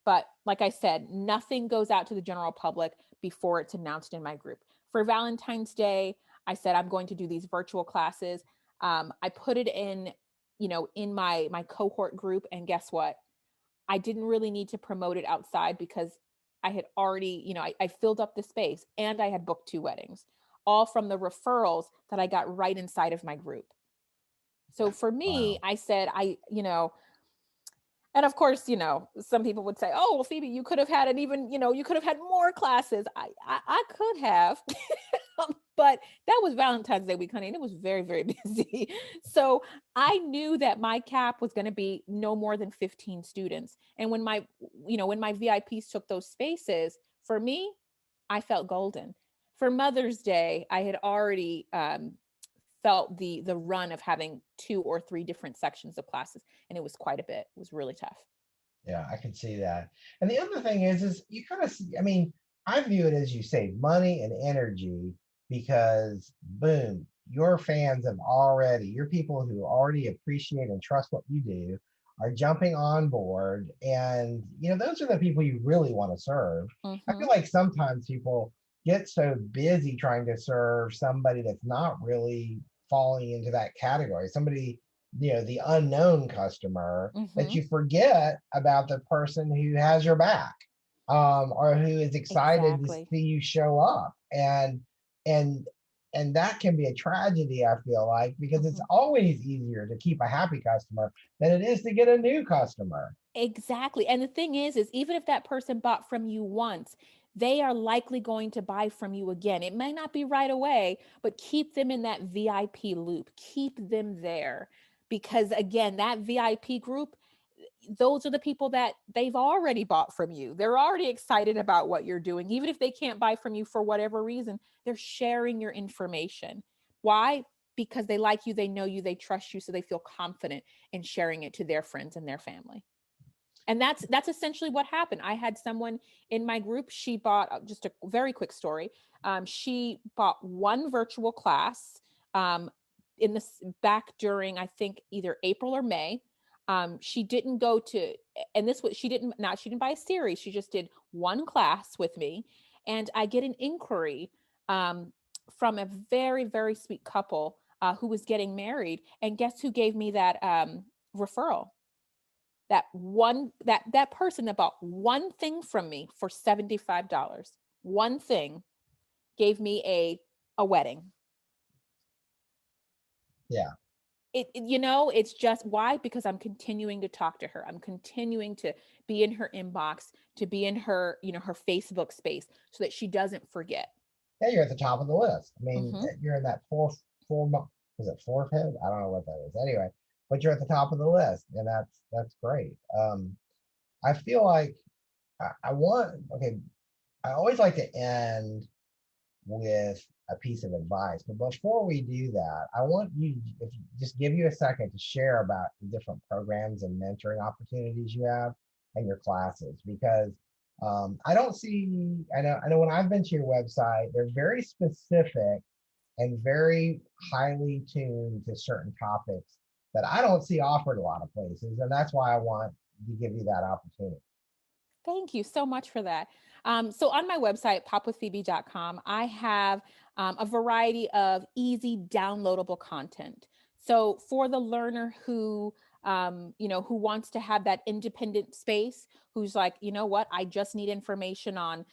But like I said, nothing goes out to the general public before it's announced in my group. For Valentine's Day, I said I'm going to do these virtual classes. I put it in my cohort group, and guess what? I didn't really need to promote it outside because I had already, I filled up the space and I had booked 2 weddings, all from the referrals that I got right inside of my group. So for me, Wow. I said, and of course, some people would say, "Oh, well, Phoebe, you could have had an even, you could have had more classes." I could have, but that was Valentine's Day week, honey, and it was very, very busy. So I knew that my cap was going to be no more than 15 students. And when my VIPs took those spaces, for me, I felt golden. For Mother's Day, I had already felt the run of having 2 or 3 different sections of classes, and it was quite a bit. It was really tough. Yeah, I can see that. And the other thing is you kind of see, I mean, I view it as you save money and energy because boom, your fans have already, your people who already appreciate and trust what you do are jumping on board. And those are the people you really want to serve. I feel Hmm. like sometimes people get so busy trying to serve somebody that's not really falling into that category. Somebody, the unknown customer, that Hmm. you forget about the person who has your back, or who is excited to Exactly. see you show up. And and that can be a tragedy, I feel like, because it's Hmm. always easier to keep a happy customer than it is to get a new customer. Exactly. And the thing is even if that person bought from you once, they are likely going to buy from you again. It may not be right away, but keep them in that VIP loop. Keep them there because again, that VIP group, those are the people that they've already bought from you. They're already excited about what you're doing. Even if they can't buy from you for whatever reason, they're sharing your information. Why? Because they like you, they know you, they trust you, so they feel confident in sharing it to their friends and their family. And that's essentially what happened. I had someone in my group, she bought, just a very quick story, she bought one virtual class, um, in this back during, I think, either April or May. She didn't go to, and this was, she didn't buy a series, she just did one class with me. And I get an inquiry um, from a very, very sweet couple who was getting married, and guess who gave me that referral? That person that bought one thing from me for $75, one thing, gave me a wedding. Yeah. It's just why? Because I'm continuing to talk to her. I'm continuing to be in her inbox, to be in her, her Facebook space so that she doesn't forget. Yeah, you're at the top of the list. I mean, Hmm. you're in that was it fourth head? I don't know what that is. Anyway, but you're at the top of the list, and that's great. I feel like I want, okay. I always like to end with a piece of advice. But before we do that, I want you, if you just give you a second to share about the different programs and mentoring opportunities you have and your classes, because I don't see, I know when I've been to your website, they're very specific and very highly tuned to certain topics that I don't see offered a lot of places. And that's why I want to give you that opportunity. Thank you so much for that. So on my website, popwithphoebe.com, I have a variety of easy downloadable content. So for the learner who, who wants to have that independent space, who's like, you know what, I just need information on,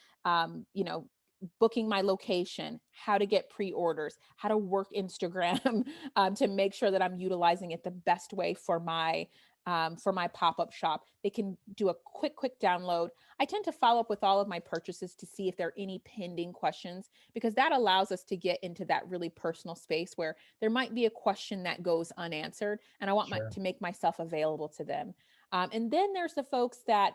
booking my location, how to get pre-orders, how to work Instagram, to make sure that I'm utilizing it the best way for my pop-up shop. They can do a quick download. I tend to follow up with all of my purchases to see if there are any pending questions, because that allows us to get into that really personal space where there might be a question that goes unanswered, and I want Sure. to make myself available to them. And then there's the folks that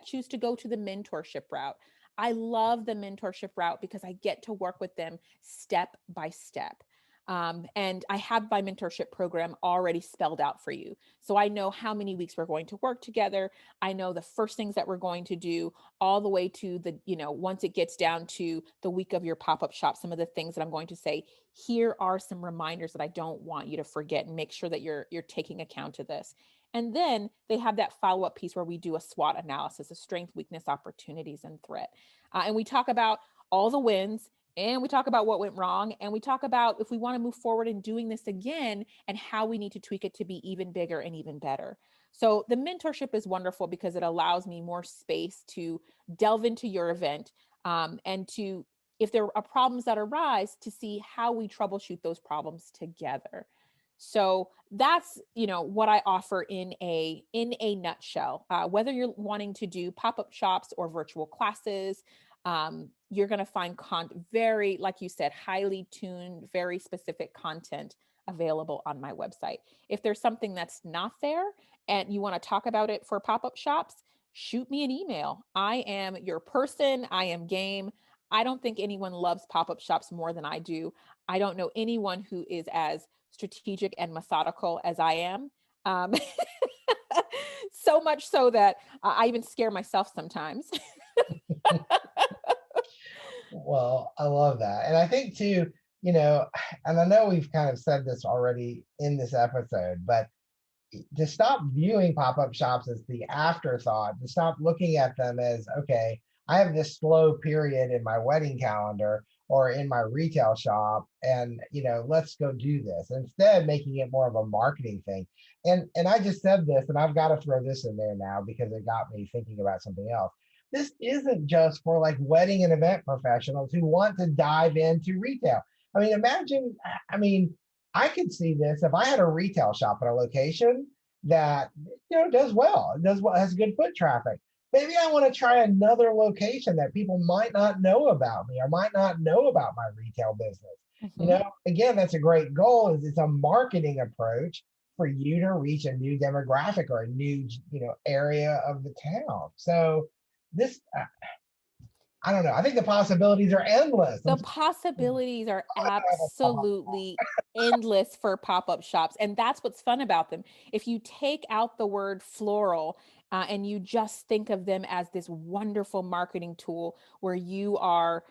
choose to go to the mentorship route. I love the mentorship route because I get to work with them step by step. And I have my mentorship program already spelled out for you. So I know how many weeks we're going to work together. I know the first things that we're going to do, all the way to the, once it gets down to the week of your pop up shop, some of the things that I'm going to say, here are some reminders that I don't want you to forget, and make sure that you're taking account of this. And then they have that follow up piece where we do a SWOT analysis of strength, weakness, opportunities, and threat. And we talk about all the wins, and we talk about what went wrong, and we talk about if we want to move forward in doing this again and how we need to tweak it to be even bigger and even better. So the mentorship is wonderful because it allows me more space to delve into your event, and to, if there are problems that arise, to see how we troubleshoot those problems together. So that's, what I offer in a nutshell. Whether you're wanting to do pop-up shops or virtual classes, you're going to find very, like you said, highly tuned, very specific content available on my website. If there's something that's not there and you want to talk about it for pop-up shops, shoot me an email. I am your person. I am game. I don't think anyone loves pop-up shops more than I do. I don't know anyone who is as strategic and methodical as I am. Um, so much so that I even scare myself sometimes. Well, I love that. And I think too, you know, and I know we've kind of said this already in this episode, but to stop viewing pop-up shops as the afterthought, to stop looking at them as, okay, I have this slow period in my wedding calendar or in my retail shop, and let's go do this. Instead, making it more of a marketing thing. And I just said this, and I've got to throw this in there now because it got me thinking about something else. This isn't just for like wedding and event professionals who want to dive into retail. I mean, imagine, I mean, I could see this if I had a retail shop at a location that does well, has good foot traffic. Maybe I want to try another location that people might not know about me or might not know about my retail business. Mhm. Again, that's a great goal. Is it's a marketing approach for you to reach a new demographic or a new area of the town. So this, I don't know. I think the possibilities are endless. The possibilities are I'm absolutely endless for pop-up shops, and that's what's fun about them. If you take out the word floral, and you just think of them as this wonderful marketing tool where you are,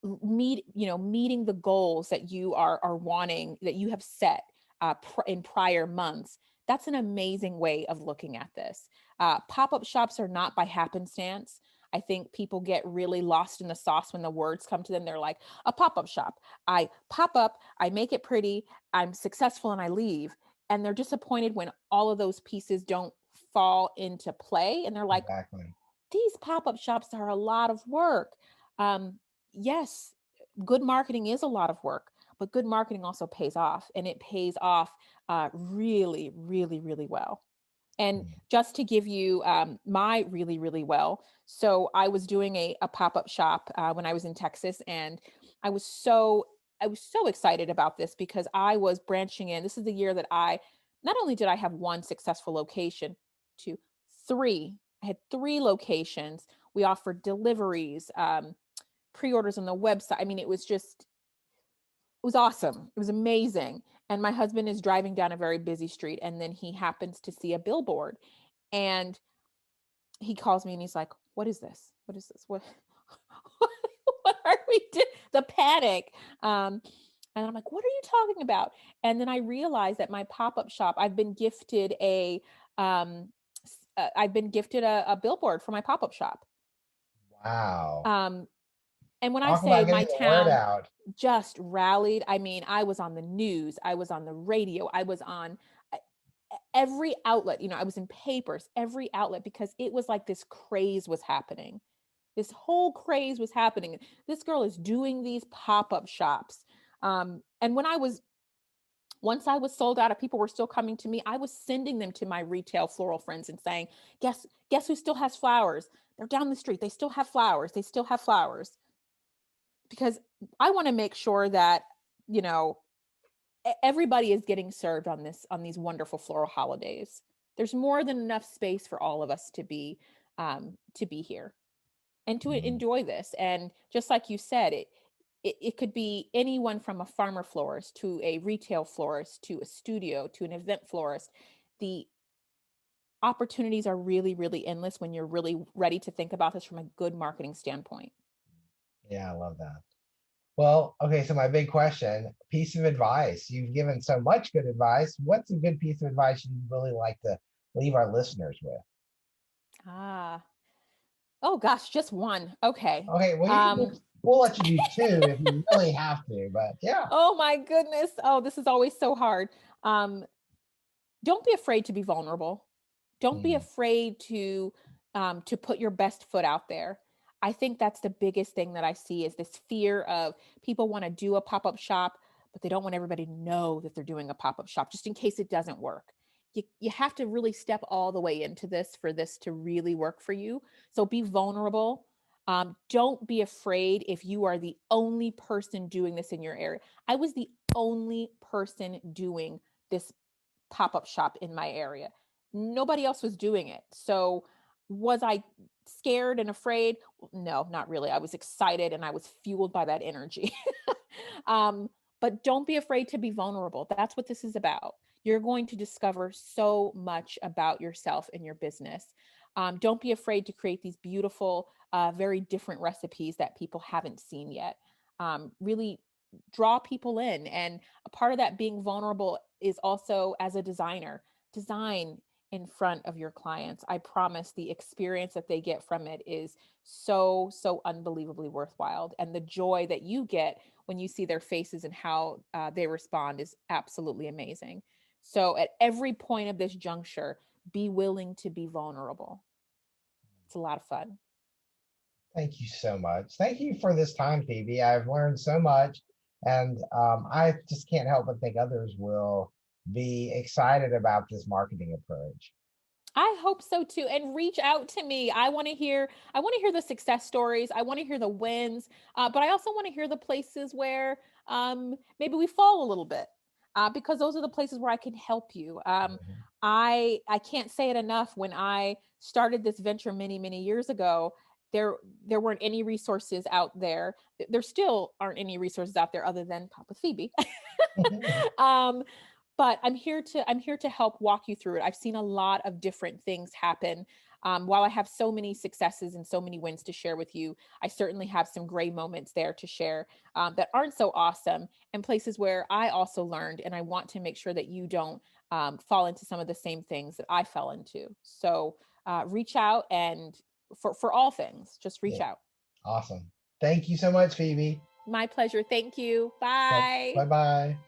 meeting the goals that you are wanting, that you have set in prior months. That's an amazing way of looking at this. Pop-up shops are not by happenstance. I think people get really lost in the sauce when the words come to them. They're like, a pop-up shop, I pop up, I make it pretty, I'm successful, and I leave. And they're disappointed when all of those pieces don't fall into play, and they're like, exactly. these pop-up shops are a lot of work. um, yes, good marketing is a lot of work, but good marketing also pays off, and it pays off really, really, really well. And Mm. just to give you my really, really well, so I was doing a pop-up shop when I was in Texas, and I was so I was so excited about this because I was branching in. This is the year that I not only did I have one successful location, two, three. I had three locations We offered deliveries, pre-orders on the website. I mean, it was awesome. It was amazing. And my husband is driving down a very busy street, and then he happens to see a billboard, and he calls me and he's like, "What is this? What is this? What what are we doing?" The panic. And I'm like, "What are you talking about?" And then I realized that my pop-up shop, I've been gifted a billboard for my pop-up shop. Wow. Um, and when I Talk say about getting my the word town out. just rallied, I mean, I was on the news, I was on the radio, I was on every outlet, I was in papers, every outlet, because it was like this craze was happening. This whole craze was happening. This girl is doing these pop-up shops. And once I was sold out, if people were still coming to me, I was sending them to my retail floral friends and saying, guess who still has flowers? They're down the street. They still have flowers. They still have flowers. Because I want to make sure that, you know, everybody is getting served on these wonderful floral holidays. There's more than enough space for all of us to be here and to Mm. enjoy this. And just like you said, it could be anyone from a farmer florist to a retail florist to a studio to an event florist. The opportunities are really, really endless when you're really ready to think about this from a good marketing standpoint. Yeah, I love that. Well, okay, so my big question, piece of advice. You've given so much good advice. What's a good piece of advice you'd really like to leave our listeners with? Ah, oh gosh, just one. Okay. Okay, well, Um, we'll let you do two if you really have to, but yeah. oh my goodness. Oh, this is always so hard. Um, don't be afraid to be vulnerable. Don't be Mm, afraid to put your best foot out there. I think that's the biggest thing that I see is this fear of people want to do a pop-up shop, but they don't want everybody to know that they're doing a pop-up shop just in case it doesn't work. You have to really step all the way into this for this to really work for you. So be vulnerable. Don't be afraid if you are the only person doing this in your area. I was the only person doing this pop-up shop in my area. Nobody else was doing it. So was I scared and afraid? No, not really. I was excited and I was fueled by that energy. um, but don't be afraid to be vulnerable. That's what this is about. You're going to discover so much about yourself and your business. Don't be afraid to create these beautiful, very different recipes that people haven't seen yet. Really draw people in. And a part of that being vulnerable is also as a designer, design in front of your clients. I promise the experience that they get from it is so, so unbelievably worthwhile. And the joy that you get when you see their faces and how they respond is absolutely amazing. So at every point of this juncture, be willing to be vulnerable. It's a lot of fun. thank you so much. Thank you for this time, Phoebe. I've learned so much, and I just can't help but think others will be excited about this marketing approach. I hope so too. And reach out to me. I want to hear the success stories. I want to hear the wins. But I also want to hear the places where maybe we fall a little bit. Because those are the places where I can help you. Mhm. I can't say it enough. When I started this venture many, many years ago, there there weren't any resources out there. There still aren't any resources out there other than Pop with Phoebe. um, but I'm here to help walk you through it. I've seen a lot of different things happen. While I have so many successes and so many wins to share with you, I certainly have some gray moments there to share that aren't so awesome, and places where I also learned. And I want to make sure that you don't fall into some of the same things that I fell into. So reach out, and for all things, just reach Yeah, out. awesome. Thank you so much, Phoebe. My pleasure. Thank you. Bye Bye. bye.